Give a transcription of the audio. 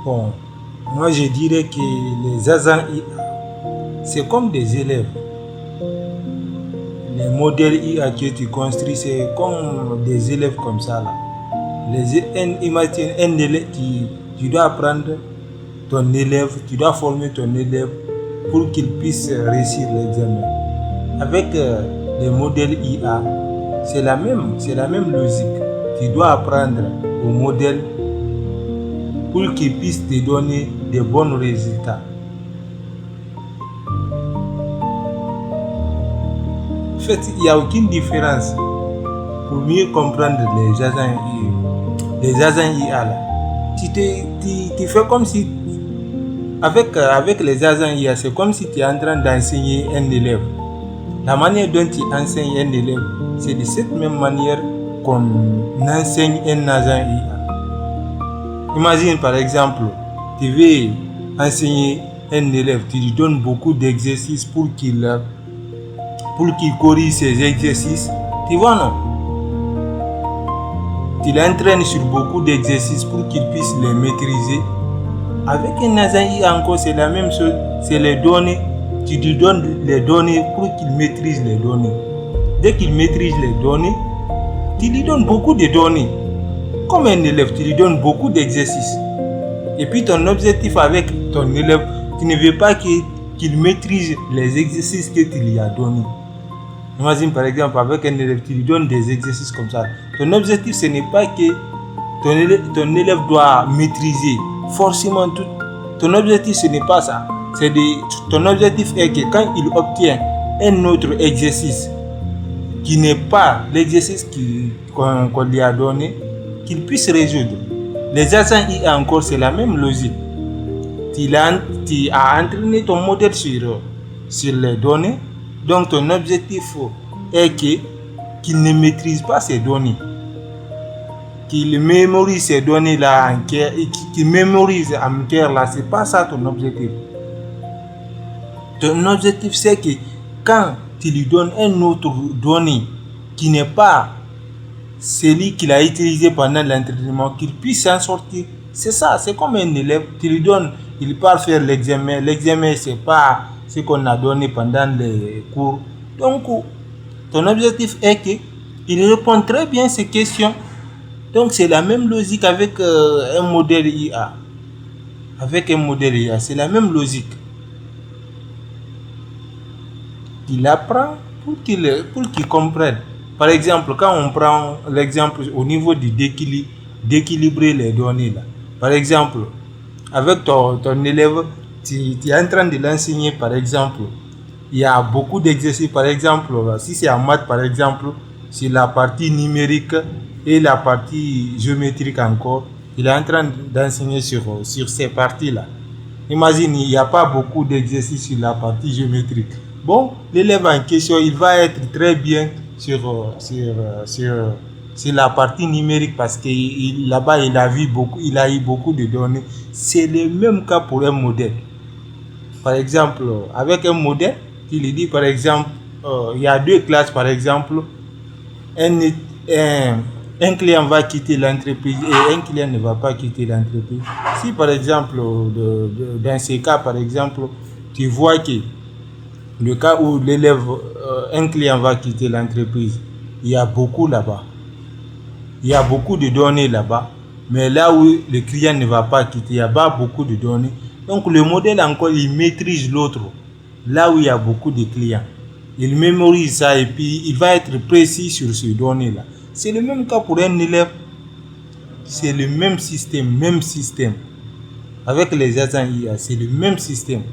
Bon, moi je dirais que les agents IA, c'est comme des élèves. Les modèles IA que tu construis, c'est comme des élèves comme ça là. Imagine un élève, tu dois apprendre ton élève, tu dois former ton élève pour qu'il puisse réussir l'examen. Avec les modèles IA, c'est la même logique. Tu dois apprendre au modèle pour qu'il puisse te donner de bons résultats. En fait, il n'y a aucune différence pour mieux comprendre les agents IA là. Tu fais comme si, avec les agents IA, c'est comme si tu es en train d'enseigner un élève. La manière dont tu enseignes un élève, c'est de cette même manière qu'on enseigne un agent IA. Imagine par exemple, tu veux enseigner un élève, tu lui donnes beaucoup d'exercices pour qu'il corrige ses exercices. Tu vois, non? Tu l'entraînes sur beaucoup d'exercices pour qu'il puisse les maîtriser. Avec un agent IA encore, c'est la même chose. C'est les données. Tu lui donnes les données pour qu'il maîtrise les données. Dès qu'il maîtrise les données, tu lui donnes beaucoup de données. Comme un élève, tu lui donnes beaucoup d'exercices. Et puis ton objectif avec ton élève, tu ne veux pas qu'il maîtrise les exercices que tu lui as donnés. Imagine par exemple avec un élève, tu lui donnes des exercices comme ça. Ton objectif, ce n'est pas que ton élève doit maîtriser forcément tout. Ton objectif, ce n'est pas ça. Ton objectif est que quand il obtient un autre exercice qui n'est pas l'exercice qu'on lui a donné, qu'il puisse résoudre. Les agents IA encore, c'est la même logique. Tu as entraîné ton modèle sur les données. Donc ton objectif est qu'il ne maîtrise pas ces données. Qu'il mémorise ces données-là en cœur et qu'il mémorise en cœur là, c'est pas ça ton objectif. Ton objectif, c'est que quand tu lui donnes un autre donnée qui n'est pas celui qu'il a utilisé pendant l'entraînement, qu'il puisse s'en sortir. C'est ça, c'est comme un élève, tu lui donnes, il part faire l'examen. L'examen, c'est pas ce qu'on a donné pendant les cours. Donc, ton objectif est qu'il répond très bien à ces questions. Donc, c'est la même logique avec un modèle IA. Avec un modèle IA, c'est la même logique. Il apprend pour qu'il comprenne. Par exemple, quand on prend l'exemple au niveau d'équilibrer les données là. Par exemple, avec ton élève, tu es en train de l'enseigner, par exemple, il y a beaucoup d'exercices. Par exemple, si c'est en maths, par exemple, c'est la partie numérique et la partie géométrique encore. Il est en train d'enseigner sur ces parties-là. Imagine, il n'y a pas beaucoup d'exercices sur la partie géométrique. Bon, l'élève en question, il va être très bien sur la partie numérique parce que là-bas, il a eu beaucoup de données. C'est le même cas pour un modèle. Par exemple, avec un modèle, il dit par exemple, il y a deux classes par exemple, un client va quitter l'entreprise et un client ne va pas quitter l'entreprise. Si par exemple, dans ces cas par exemple, tu vois que le cas où un client va quitter l'entreprise, il y a beaucoup là-bas. Il y a beaucoup de données là-bas. Mais là où le client ne va pas quitter, il n'y a pas beaucoup de données. Donc le modèle encore, il maîtrise l'autre. Là où il y a beaucoup de clients. Il mémorise ça et puis il va être précis sur ces données-là. C'est le même cas pour un élève. C'est le même système. Avec les agents IA, c'est le même système.